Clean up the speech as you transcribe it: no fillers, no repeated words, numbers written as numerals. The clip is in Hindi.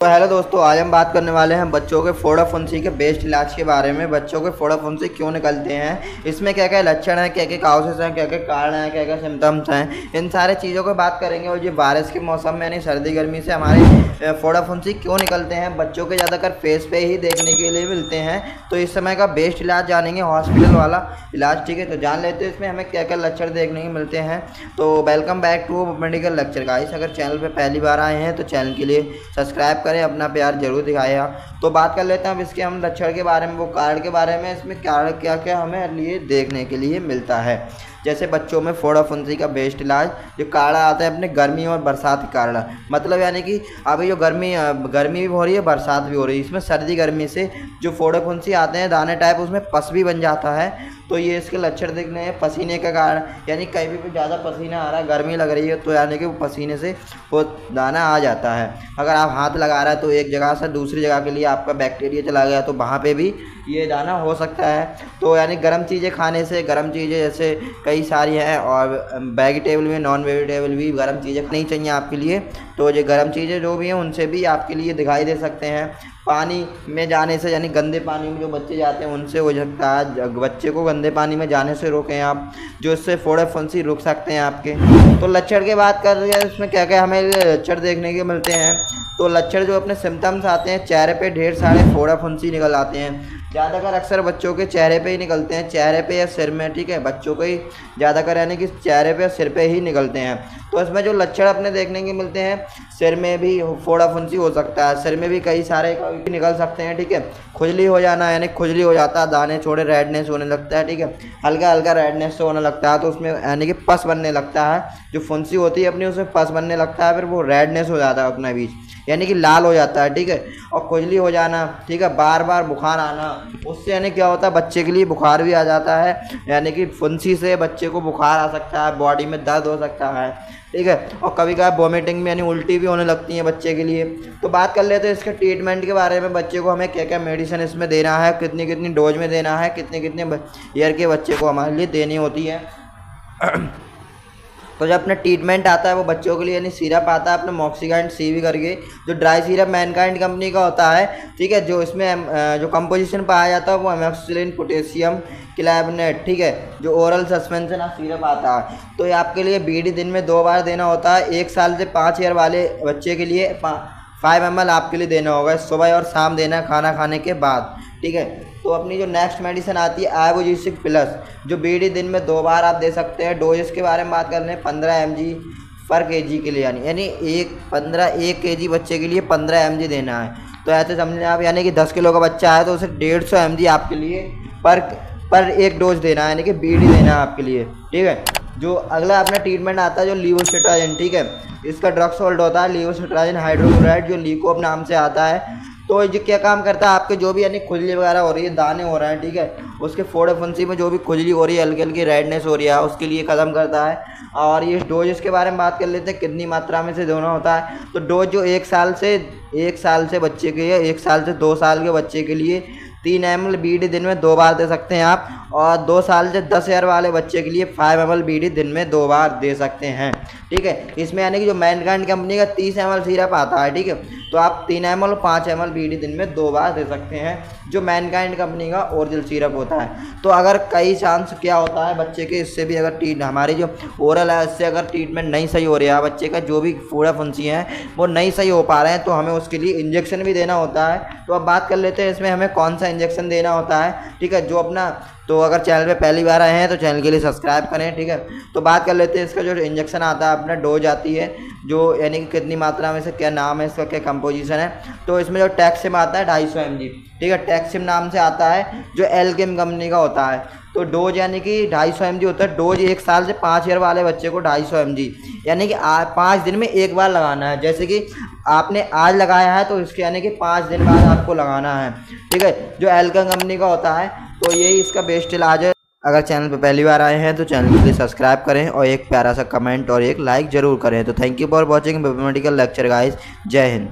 तो हेलो दोस्तों, आज हम बात करने वाले हैं बच्चों के फोड़ा फुंसी के बेस्ट इलाज के बारे में। बच्चों के फोड़ा फुंसी क्यों निकलते हैं, इसमें क्या क्या लक्षण हैं, क्या क्या काउसेस हैं, क्या क्या कारण हैं, क्या क्या सिम्टम्स हैं, इन सारे चीज़ों को बात करेंगे। और ये बारिश के मौसम में यानी सर्दी गर्मी से हमारे फोड़ा फुंसी क्यों निकलते हैं, बच्चों के ज़्यादातर फेस पे ही देखने के लिए मिलते हैं। तो इस समय का बेस्ट इलाज जानेंगे, हॉस्पिटल वाला इलाज। ठीक है, तो जान लेते हैं इसमें हमें क्या क्या लक्षण देखने को मिलते हैं। तो welcome back to medical lecture guys. अगर चैनल पर पहली बार आए हैं तो चैनल के लिए सब्सक्राइब करें, अपना प्यार जरूर दिखाया। तो बात कर लेते हैं अब इसके हम लक्षण के बारे में, वो कारण के बारे में। इसमें कारण क्या क्या हमें लिए देखने के लिए मिलता है। जैसे बच्चों में फोड़ा फुंसी का बेस्ट इलाज जो कारण आता है अपने गर्मी और बरसात के कारण, मतलब यानी कि अभी जो गर्मी भी हो रही है, बरसात भी हो रही है, इसमें सर्दी गर्मी से जो फोड़ा फुंसी आते हैं दाने टाइप, उसमें पस भी बन जाता है। तो ये इसके लक्षण दिखने हैं। पसीने का कारण, यानी कहीं भी ज़्यादा पसीना आ रहा है, गर्मी लग रही है, तो यानी कि वो पसीने से वो दाना आ जाता है। अगर आप हाथ लगा रहा है तो एक जगह से दूसरी जगह के लिए आपका बैक्टीरिया चला गया, तो वहाँ पे भी ये दाना हो सकता है। तो यानी गर्म चीज़ें खाने से, गर्म चीज़ें जैसे कई सारी हैं, और वेजिटेबल भी, नॉन वेजिटेबल भी गर्म चीज़ें नहीं चाहिए आपके लिए। तो ये गर्म चीज़ें जो भी हैं उनसे भी आपके लिए दिखाई दे सकते हैं। पानी में जाने से, यानी गंदे पानी में जो बच्चे जाते हैं उनसे हो सकता है। बच्चे को गंदे पानी में जाने से रोकें आप, जो इससे फोड़ा फुंसी रुक सकते हैं आपके। तो लक्षण की बात कर रहे हैं, इसमें क्या क्या हमें लक्षण देखने के मिलते हैं। तो लक्षण जो अपने सिम्टम्स आते हैं, चेहरे पे ढेर सारे फोड़ा फुंसी निकल आते हैं। ज़्यादातर अक्सर बच्चों के चेहरे पे ही निकलते हैं, चेहरे पे या सिर में। ठीक है, बच्चों को ही ज़्यादातर यानी कि चेहरे पे या सिर पे ही निकलते हैं। तो इसमें जो लक्षण अपने देखने के मिलते हैं, सिर में भी फोड़ा फुंसी हो सकता है, सिर में भी कई सारे निकल सकते हैं। ठीक है, खुजली हो जाना, यानी खुजली हो जाता है, दाने छोड़े रेडनेस होने लगता है। ठीक है, हल्का हल्का रेडनेस से होने लगता है, तो उसमें यानी कि पस बनने लगता है। जो फुंसी होती है अपनी, उसमें पस बनने लगता है, फिर वो रेडनेस हो जाता है अपना बीच, यानी कि लाल हो जाता है। ठीक है, और खुजली हो जाना। ठीक है, बार बार बुखार आना, उससे यानी क्या होता है, बच्चे के लिए बुखार भी आ जाता है, यानी कि फुंसी से बच्चे को बुखार आ सकता है, बॉडी में दर्द हो सकता है। ठीक है, और कभी कभार वॉमिटिंग में यानी उल्टी भी होने लगती है बच्चे के लिए। तो बात कर लेते हैं इसके ट्रीटमेंट के बारे में। बच्चे को हमें क्या क्या मेडिसिन इसमें देना है, कितनी कितनी डोज में देना है, कितने कितने ईयर के बच्चे को हमारे लिए देनी होती है। तो जब अपना ट्रीटमेंट आता है वो बच्चों के लिए, यानी सिरप आता है अपने मॉक्सिकाइंड CV करके, जो ड्राई सिरप मैनकाइंड कंपनी का होता है। ठीक है, जो इसमें जो कंपोजिशन पाया जाता है वो एमोक्सिसिलिन, पोटेशियम क्लैबनेट। ठीक है, जो ओरल सस्पेंशन ऑफ सिरप आता है, तो ये आपके लिए BD दिन में 2 बार देना होता है। 1 साल से 5 ईयर वाले बच्चे के लिए 5 ml आपके लिए देना होगा, सुबह और शाम देना खाना खाने के बाद। ठीक है, तो अपनी जो नेक्स्ट मेडिसिन आती है आइवोजिसिक प्लस, जो BD दिन में 2 बार आप दे सकते हैं। डोजेस के बारे में बात कर लें, 15 mg पर kg के लिए, यानी 1 kg बच्चे के लिए 15 mg देना है। तो ऐसे समझें आप, यानी कि 10 किलो का बच्चा है तो उसे 150 mg आपके लिए पर एक डोज देना है, यानी कि BD देना है आपके लिए। ठीक है, जो अगला अपना ट्रीटमेंट आता है जो लीवोसिट्राजिन। ठीक है, इसका ड्रग सोल्ट होता है लीवोसिट्राजिन हाइड्रोक्लोराइड, जो लीकोप नाम से आता है। तो ये क्या काम करता है, आपके जो भी यानी खुजली वगैरह हो रही है, दाने हो रहे हैं, ठीक है, उसके फोड़े फुंसी में जो भी खुजली हो रही है, हल्की हल्की रेडनेस हो रही है, उसके लिए ख़त्म करता है। और ये डोज इसके बारे में बात कर लेते हैं, कितनी मात्रा में से देना होता है। तो डोज जो 1 साल से बच्चे के लिए, 1 साल से 2 साल के बच्चे के लिए 3 ml BD दिन में 2 बार दे सकते हैं आप। और 2 साल से 10 ईयर वाले बच्चे के लिए 5 ml BD दिन में 2 बार दे सकते हैं। ठीक है, इसमें यानी कि जो मैनकाइंड कंपनी का 30 ml सिरप आता है। ठीक है, तो आप 3 ml और 5 ml BD दिन में 2 बार दे सकते हैं, जो मैनकाइंड कंपनी का ओरिजिनल सिरप होता है। तो अगर कई चांस क्या होता है बच्चे के, इससे भी अगर हमारी जो ओरल है इससे अगर ट्रीटमेंट नहीं सही हो रहा है, बच्चे का जो भी फोड़ा फुंसी है वो नहीं सही हो पा रहे हैं, तो हमें उसके लिए इंजेक्शन भी देना होता है। तो अब बात कर लेते हैं इसमें हमें कौन सा इंजेक्शन देना होता है। ठीक है, जो अपना, तो अगर चैनल पे पहली बार आए हैं तो चैनल के लिए सब्सक्राइब करें। ठीक है, तो बात कर लेते हैं इसका जो इंजेक्शन आता है, अपना डोज आती है, जो यानी कि कितनी मात्रा में से, क्या नाम है इसका, क्या कंपोजिशन है। तो इसमें जो टैक्सिम आता है 250 mg। ठीक है, टैक्सिम नाम से आता है, जो एल्केम कंपनी का होता है। तो डोज यानी कि 250 mg होता है। डोज 1 साल से 5 ईयर वाले बच्चे को 250 mg, यानी कि 5 दिन में 1 बार लगाना है। जैसे कि आपने आज लगाया है तो इसके यानी कि 5 दिन बाद आपको लगाना है। ठीक है, जो एल्केम कंपनी का होता है। तो यही इसका बेस्ट इलाज है। अगर चैनल पर पहली बार आए हैं तो चैनल को प्लीज़ सब्सक्राइब करें और एक प्यारा सा कमेंट और एक लाइक ज़रूर करें। तो thank you for watching medical lecture guys. जय हिंद।